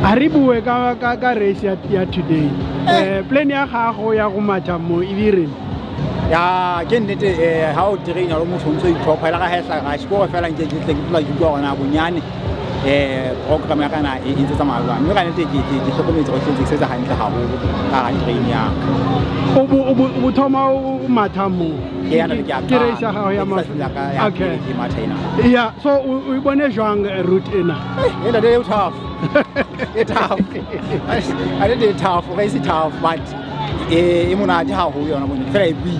a re bue ka race ya today plan ya gago ya go matha mo e direng ya ke nnete ha o train lo motho ntse itlhopha la ga hela ga score fela nke ke tla ke bua gona bonyane program ya kana e ntse tsamaya mme ga nnete ke hlokometse go ntse se hantle haholo ka ga train ya o thoma o matha mo ke race ya gago ya matha okay yeah so o bone jwang route ena ena de tough it's tough I did it tough race tough but monate haholo yona bone fela e bui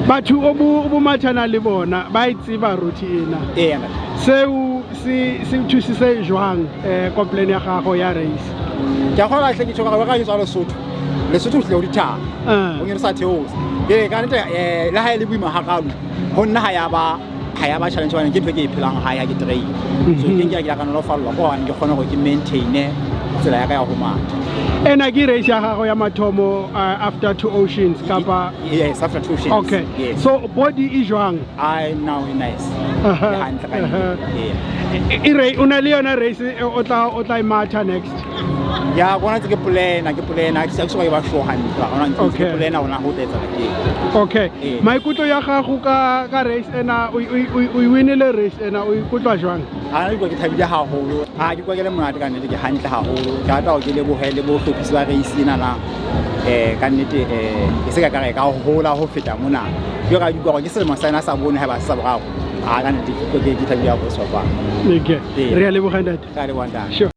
batho o bo mathana le bona ba itseba route ena seo se thusitse jwang ko plan ya gago ya race ke go la hle ke tsoga ga tswa Lesotho hle o ditha o ngere sa theos ke ka nte la ha ile buima hakalu ho nna ha ya ba challenge bana ke ntwe ke phelang ha ya ke train so ke ke ya kana lo fallwa ko ane ke khona go ke maintain tsela ya ka ya go matha ena ke race ya gago ya mathomo after two oceans kapa yes after two oceans okay yes. So body is jwang I now nice una le yona race o tla matha next ya bona ke plan ke se so ba show hantle ona ke plan ona ho tetsa ke okay maikutlo ya gago ka race ena o winile race ena o ikutla jwang ha ke ke thabile haholo ha ke kwakele monate ka nnete ke hantle haholo ka tla o ke le bohele bo hlophisi ba race ena na ka nnete ke se ka ka hola ho feta mona yo ka dikwa ke selemo sa ena sa bone ha ba sa borao ka nnete ke thabile go so fa okay re a le bogandate ka le wanda sure